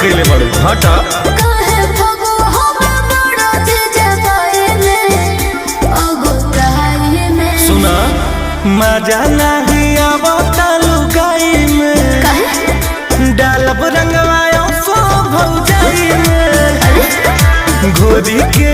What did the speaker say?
कैले बड़ू हटा सुना मजा नहीं आवता लुगाई में डालब रंगवायो सो भौजाई में घोरी के